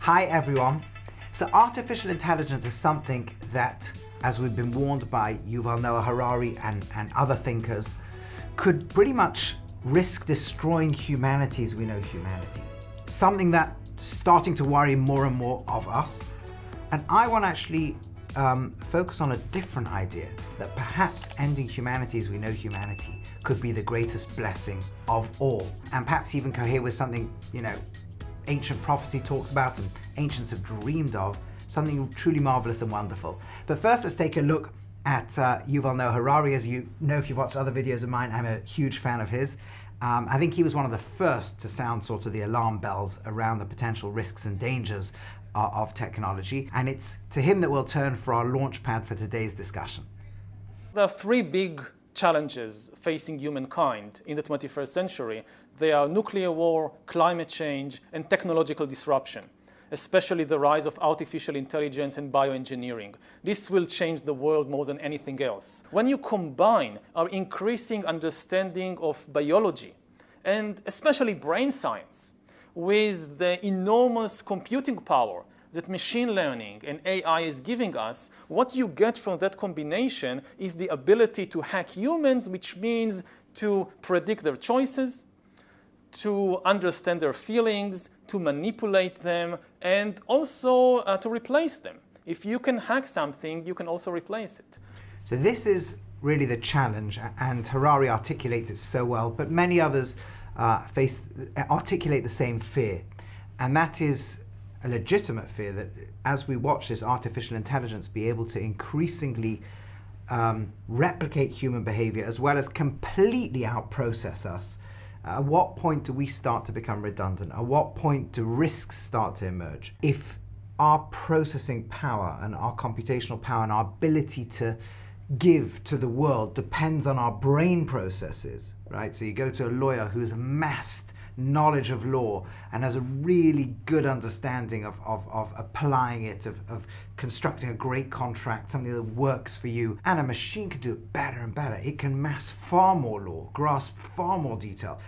Hi everyone. So artificial intelligence is something that, as we've been warned by Yuval Noah Harari and other thinkers, could pretty much risk destroying humanity as we know humanity. Something that's starting to worry more and more of us. And I want to actually focus on a different idea, that perhaps ending humanity as we know humanity could be the greatest blessing of all. And perhaps even cohere with something, ancient prophecy talks about and ancients have dreamed of, something truly marvelous and wonderful. But first, let's take a look at Yuval Noah Harari. As you know, if you've watched other videos of mine, I'm a huge fan of his. I think he was one of the first to sound sort of the alarm bells around the potential risks and dangers of technology. And it's to him that we'll turn for our launch pad for today's discussion. There are three big challenges facing humankind in the 21st century. They are nuclear war, climate change, and technological disruption, especially the rise of artificial intelligence and bioengineering. This will change the world more than anything else. When you combine our increasing understanding of biology, and especially brain science, with the enormous computing power that machine learning and AI is giving us, what you get from that combination is the ability to hack humans, which means to predict their choices, to understand their feelings, to manipulate them, and also to replace them. If you can hack something, you can also replace it. So this is really the challenge, and Harari articulates it so well, but many others articulate the same fear. And that is a legitimate fear that as we watch this artificial intelligence be able to increasingly replicate human behavior as well as completely out-process us, at what point do we start to become redundant? At what point do risks start to emerge? If our processing power and our computational power and our ability to give to the world depends on our brain processes, right? So you go to a lawyer who's amassed knowledge of law and has a really good understanding of applying it, of constructing a great contract, something that works for you. And a machine can do it better and better. It can mass far more law, grasp far more detail,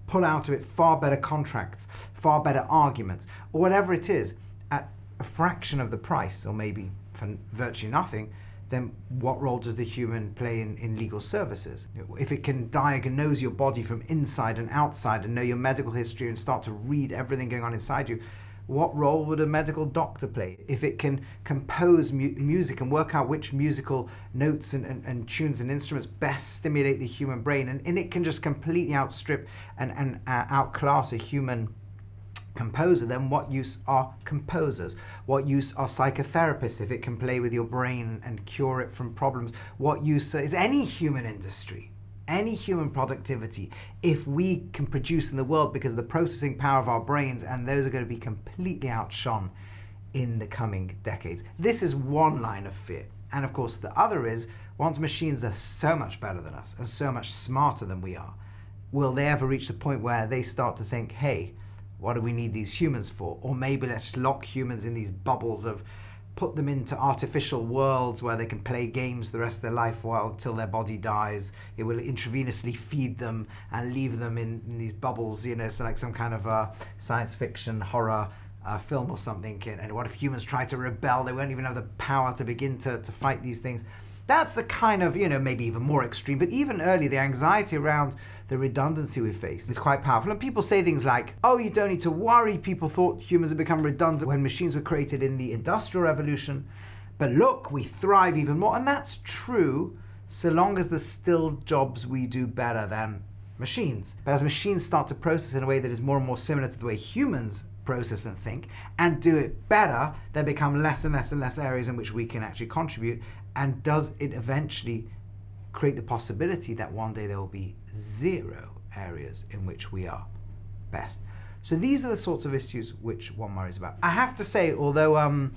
pull out of it far better contracts, far better arguments, or whatever it is, at a fraction of the price, or maybe for virtually nothing. Then what role does the human play in legal services? If it can diagnose your body from inside and outside and know your medical history and start to read everything going on inside you, what role would a medical doctor play? If it can compose music and work out which musical notes and tunes and instruments best stimulate the human brain, and it can just completely outstrip and outclass a human composer, then what use are composers? What use are psychotherapists if it can play with your brain and cure it from problems? What use is any human industry, any human productivity, if we can produce in the world because of the processing power of our brains, and those are going to be completely outshone in the coming decades. This is one line of fear. And of course the other is, once machines are so much better than us and so much smarter than we are, will they ever reach the point where they start to think, hey, what do we need these humans for? Or maybe let's lock humans in these bubbles put them into artificial worlds where they can play games the rest of their life until their body dies. It will intravenously feed them and leave them in these bubbles, so like some kind of science fiction horror film or something. And what if humans try to rebel? They won't even have the power to begin to fight these things. That's the kind of, maybe even more extreme, but even early, the anxiety around the redundancy we face is quite powerful. And people say things like, oh, you don't need to worry. People thought humans had become redundant when machines were created in the Industrial Revolution. But look, we thrive even more. And that's true, so long as there's still jobs we do better than machines. But as machines start to process in a way that is more and more similar to the way humans process and think, and do it better, there become less and less and less areas in which we can actually contribute. And does it eventually create the possibility that one day there will be zero areas in which we are best? So these are the sorts of issues which one worries about. I have to say, although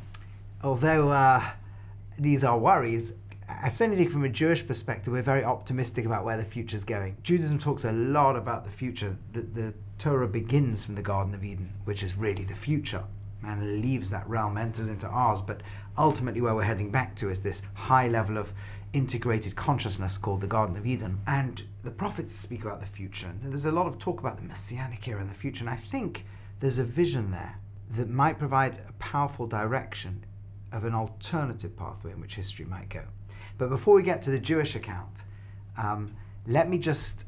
these are worries, I certainly think from a Jewish perspective, we're very optimistic about where the future's going. Judaism talks a lot about the future. The Torah begins from the Garden of Eden, which is really the future. Man leaves that realm, enters into ours, but ultimately where we're heading back to is this high level of integrated consciousness called the Garden of Eden. And the prophets speak about the future. And there's a lot of talk about the Messianic era and the future, and I think there's a vision there that might provide a powerful direction of an alternative pathway in which history might go. But before we get to the Jewish account, let me just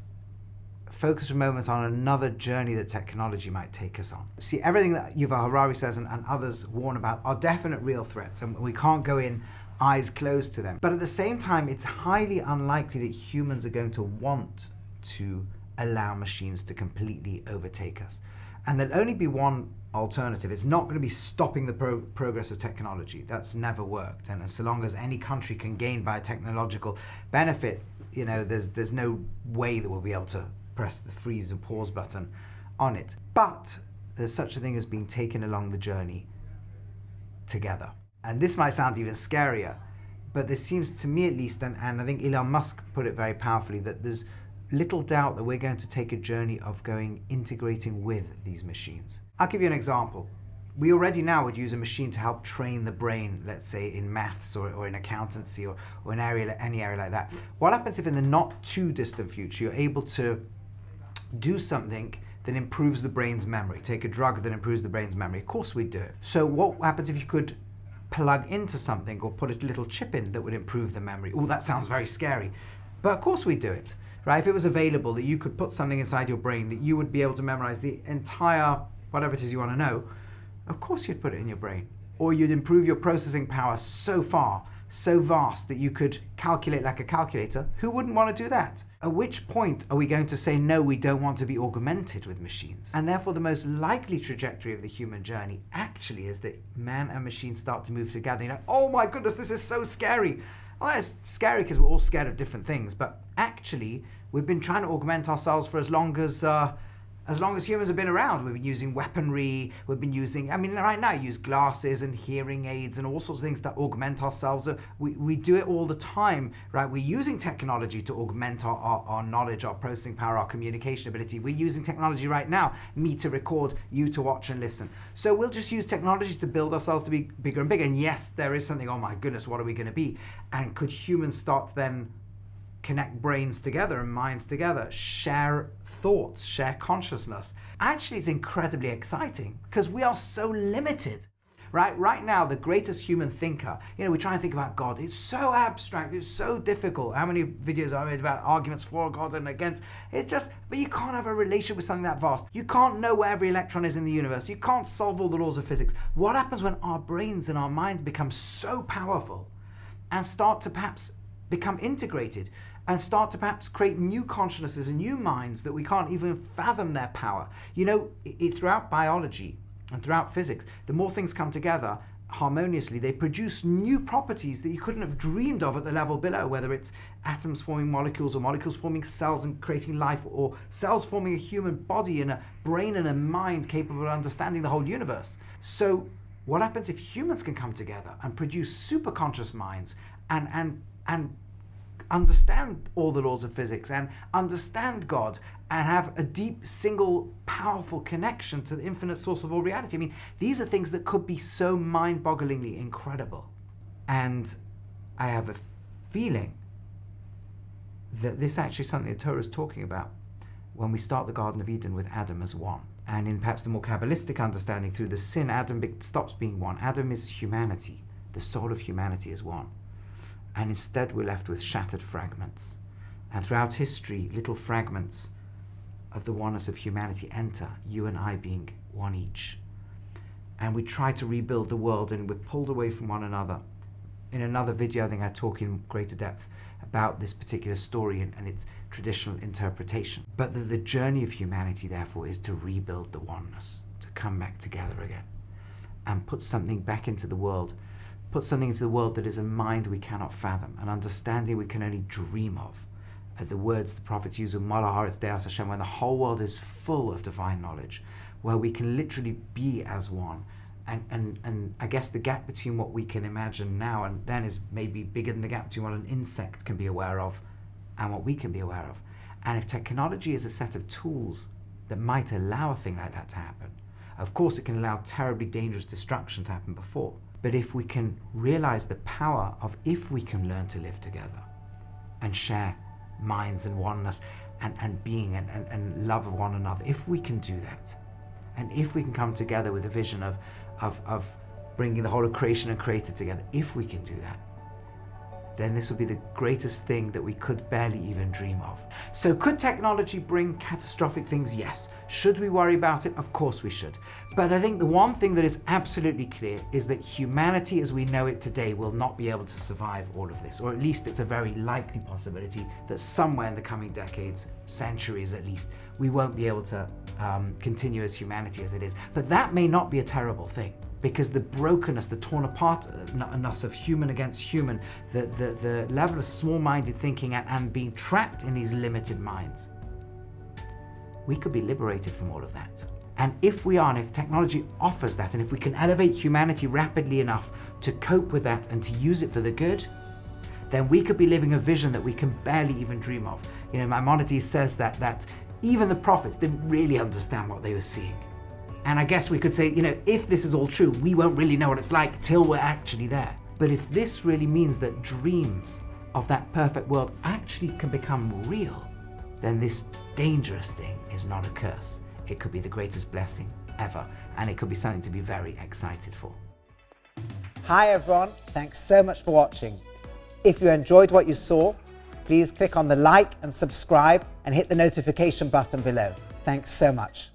focus a moment on another journey that technology might take us on. See, everything that Yuval Harari says and others warn about are definite real threats, and we can't go in eyes closed to them. But at the same time, it's highly unlikely that humans are going to want to allow machines to completely overtake us. And there'll only be one alternative. It's not going to be stopping the progress of technology. That's never worked. And so long as any country can gain by a technological benefit, there's no way that we'll be able to press the freeze and pause button on it. But there's such a thing as being taken along the journey together. And this might sound even scarier, but there seems to me at least, and I think Elon Musk put it very powerfully, that there's little doubt that we're going to take a journey of integrating with these machines. I'll give you an example. We already now would use a machine to help train the brain, let's say in maths or in accountancy or any area like that. What happens if in the not too distant future you're able to do something that improves the brain's memory, take a drug that improves the brain's memory? Of course we'd do it. So what happens if you could plug into something or put a little chip in that would improve the memory? Oh, that sounds very scary. But of course we'd do it, right? If it was available that you could put something inside your brain that you would be able to memorize the entire, whatever it is you want to know, of course you'd put it in your brain. Or you'd improve your processing power so far, so vast that you could calculate like a calculator. Who wouldn't want to do that? At which point are we going to say, no, we don't want to be augmented with machines? And therefore the most likely trajectory of the human journey actually is that man and machine start to move together. You're like, oh my goodness, this is so scary. Well, it's scary because we're all scared of different things, but actually we've been trying to augment ourselves for as long as humans have been around. We've been using weaponry, right now you use glasses and hearing aids and all sorts of things to augment ourselves. We do it all the time, right? We're using technology to augment our knowledge, our processing power, our communication ability. We're using technology right now, me to record, you to watch and listen. So we'll just use technology to build ourselves to be bigger and bigger. And yes, there is something, oh my goodness, what are we going to be? And could humans start to then connect brains together and minds together, share thoughts, share consciousness? Actually, it's incredibly exciting because we are so limited, right? Right now, the greatest human thinker, we try and think about God. It's so abstract, it's so difficult. How many videos I made about arguments for God and against? But you can't have a relationship with something that vast. You can't know where every electron is in the universe. You can't solve all the laws of physics. What happens when our brains and our minds become so powerful and start to perhaps become integrated and start to perhaps create new consciousnesses and new minds that we can't even fathom their power? Throughout biology and throughout physics, the more things come together harmoniously, they produce new properties that you couldn't have dreamed of at the level below, whether it's atoms forming molecules or molecules forming cells and creating life, or cells forming a human body and a brain and a mind capable of understanding the whole universe. So what happens if humans can come together and produce super conscious minds and understand all the laws of physics and understand God and have a deep, single, powerful connection to the infinite source of all reality? These are things that could be so mind-bogglingly incredible. And I have a feeling that this actually is something the Torah is talking about when we start the Garden of Eden with Adam as one. And in perhaps the more Kabbalistic understanding, through the sin, Adam stops being one. Adam is humanity. The soul of humanity is one. And instead we're left with shattered fragments. And throughout history, little fragments of the oneness of humanity enter, you and I being one each. And we try to rebuild the world and we're pulled away from one another. In another video, I think I talk in greater depth about this particular story and its traditional interpretation. But the journey of humanity, therefore, is to rebuild the oneness, to come back together again and put something back into the world. Put something into the world that is a mind we cannot fathom, an understanding we can only dream of. The words the prophets use of Mala Haaretz De'as Hashem, when the whole world is full of divine knowledge, where we can literally be as one. And I guess the gap between what we can imagine now and then is maybe bigger than the gap between what an insect can be aware of and what we can be aware of. And if technology is a set of tools that might allow a thing like that to happen, of course it can allow terribly dangerous destruction to happen before. But if we can realize the power of, if we can learn to live together and share minds and oneness and being and love of one another, if we can do that, And if we can come together with a vision of bringing the whole of creation and creator together, if we can do that, then this would be the greatest thing that we could barely even dream of. So could technology bring catastrophic things? Yes. Should we worry about it? Of course we should. But I think the one thing that is absolutely clear is that humanity as we know it today will not be able to survive all of this, or at least it's a very likely possibility that somewhere in the coming decades, centuries at least, we won't be able to continue as humanity as it is. But that may not be a terrible thing, because the brokenness, the torn apartness of human against human, the level of small-minded thinking and being trapped in these limited minds, we could be liberated from all of that. And if we are, and if technology offers that, and if we can elevate humanity rapidly enough to cope with that and to use it for the good, then we could be living a vision that we can barely even dream of. You know, Maimonides says that even the prophets didn't really understand what they were seeing. And I guess we could say, you know, if this is all true, we won't really know what it's like till we're actually there. But if this really means that dreams of that perfect world actually can become real, then this dangerous thing is not a curse. It could be the greatest blessing ever, and it could be something to be very excited for. Hi everyone, thanks so much for watching. If you enjoyed what you saw, please click on the like and subscribe and hit the notification button below. Thanks so much.